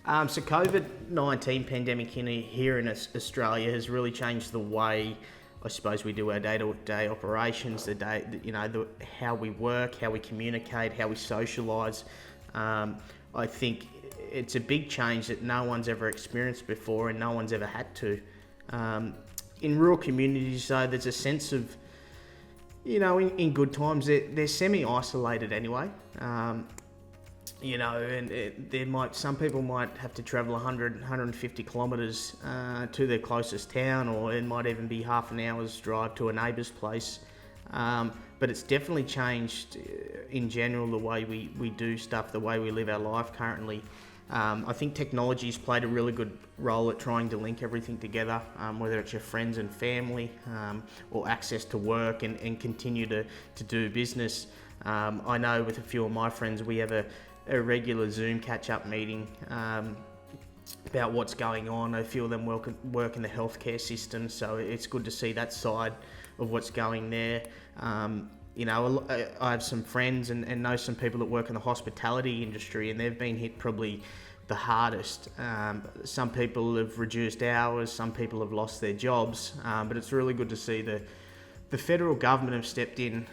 So COVID-19 pandemic here in Australia has really changed the way, I suppose, we do our day-to-day operations, how we work, how we communicate, how we socialise. I think it's a big change that no one's ever experienced before and no one's ever had to. In rural communities, though, there's a sense of, in good times, they're semi-isolated anyway. Some people might have to travel 150 kilometres to their closest town, or it might even be half an hour's drive to a neighbour's place. But it's definitely changed in general the way we do stuff, the way we live our life currently. I think technology's played a really good role at trying to link everything together, whether it's your friends and family, or access to work and continue to do business. I know with a few of my friends, we have a regular Zoom catch-up meeting about what's going on. A few of them work in the healthcare system, so it's good to see that side of what's going there. I have some friends and know some people that work in the hospitality industry, and they've been hit probably the hardest. Some people have reduced hours, some people have lost their jobs, but it's really good to see the federal government have stepped in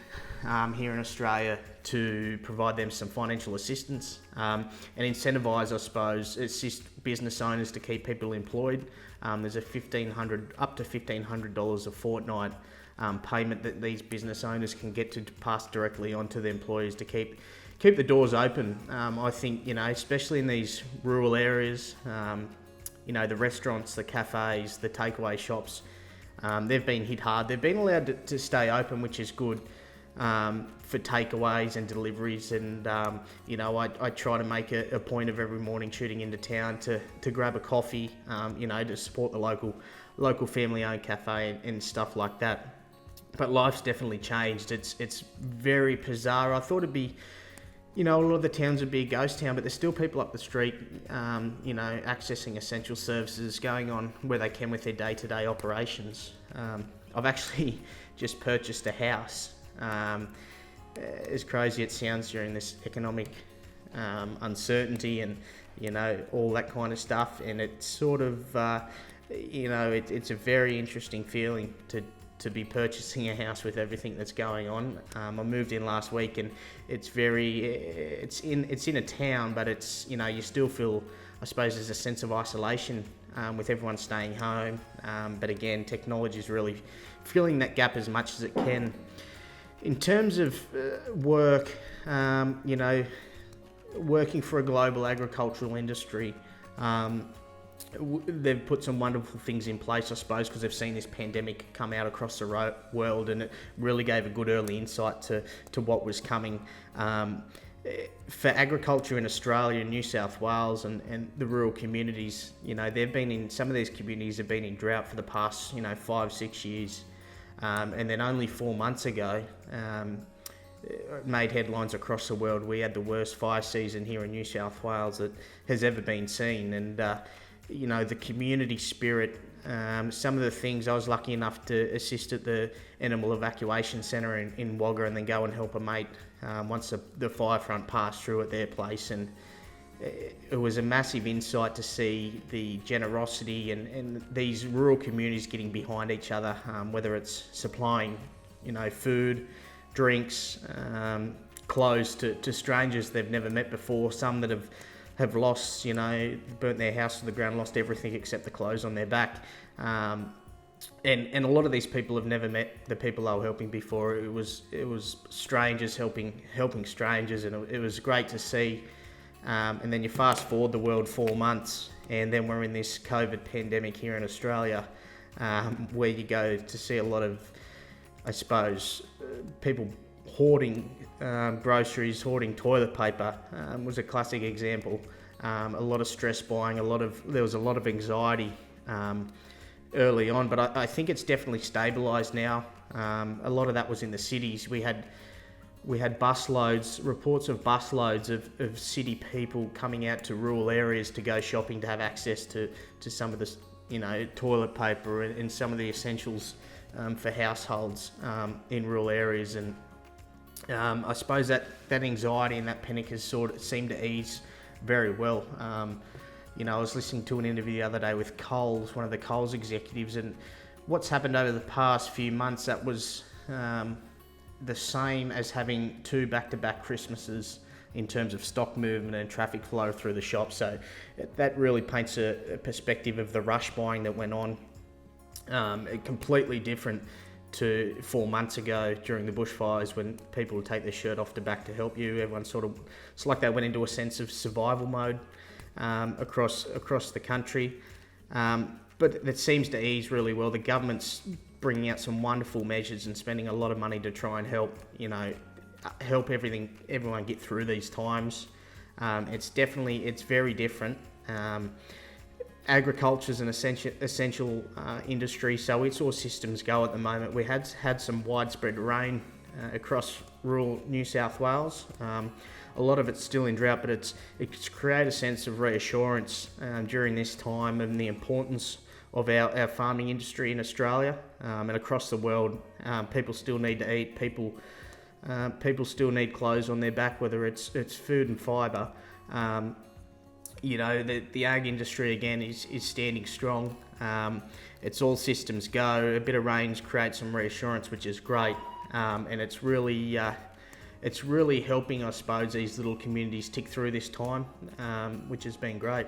here in Australia to provide them some financial assistance and incentivise, I suppose, assist business owners to keep people employed. There's a up to $1,500 a fortnight payment that these business owners can get to pass directly on to the employees to keep the doors open. I think, especially in these rural areas, the restaurants, the cafes, the takeaway shops, they've been hit hard. They've been allowed to stay open, which is good for takeaways and deliveries. And, I try to make a point of every morning shooting into town to grab a coffee, to support the local family-owned cafe and stuff like that. But life's definitely changed. It's very bizarre. I thought it'd be, a lot of the towns would be a ghost town, but there's still people up the street, accessing essential services, going on where they can with their day-to-day operations. I've actually just purchased a house. As crazy it sounds during this economic uncertainty and, all that kind of stuff. And it's sort of, it's a very interesting feeling to be purchasing a house with everything that's going on. I moved in last week, and it's in a town, but it's, you still feel, I suppose, there's a sense of isolation with everyone staying home. But again, technology is really filling that gap as much as it can. In terms of work, working for a global agricultural industry, they've put some wonderful things in place, I suppose, because they've seen this pandemic come out across the world, and it really gave a good early insight to what was coming. For agriculture in Australia and New South Wales and the rural communities, some of these communities have been in drought for the past, 5-6 years. And then only 4 months ago, it made headlines across the world. We had the worst fire season here in New South Wales that has ever been seen. And, the community spirit, some of the things, I was lucky enough to assist at the Animal Evacuation Centre in Wagga, and then go and help a mate once the fire front passed through at their place. And it was a massive insight to see the generosity and these rural communities getting behind each other, whether it's supplying, food, drinks, clothes to strangers they've never met before. Some that have lost, burnt their house to the ground, lost everything except the clothes on their back. And a lot of these people have never met the people they were helping before. It was strangers helping strangers, and it was great to see. And then you fast forward the world 4 months, and then we're in this COVID pandemic here in Australia, where you go to see a lot of, I suppose, people hoarding groceries, hoarding toilet paper. Was a classic example. A lot of stress buying, there was a lot of anxiety early on, but I think it's definitely stabilised now. A lot of that was in the cities. We had reports of busloads of city people coming out to rural areas to go shopping, to have access to some of the, toilet paper and some of the essentials for households in rural areas. And I suppose that anxiety and that panic has sort of seemed to ease very well. I was listening to an interview the other day with Coles, one of the Coles executives, and what's happened over the past few months, that was the same as having 2 back-to-back Christmases in terms of stock movement and traffic flow through the shop. So that really paints a perspective of the rush buying that went on. Completely different to 4 months ago during the bushfires, when people would take their shirt off the back to help you. Everyone it's like they went into a sense of survival mode across the country. But it seems to ease really well. The government's bringing out some wonderful measures and spending a lot of money to try and help everyone get through these times. It's very different. Agriculture is an essential industry, so it's all systems go at the moment. We had some widespread rain across rural New South Wales. A lot of it's still in drought, but it's created a sense of reassurance during this time, and the importance of our farming industry in Australia and across the world. People still need to eat. People still need clothes on their back, whether it's food and fibre. The ag industry again is standing strong. It's all systems go. A bit of rain creates some reassurance, which is great, and it's really helping, I suppose, these little communities tick through this time, which has been great.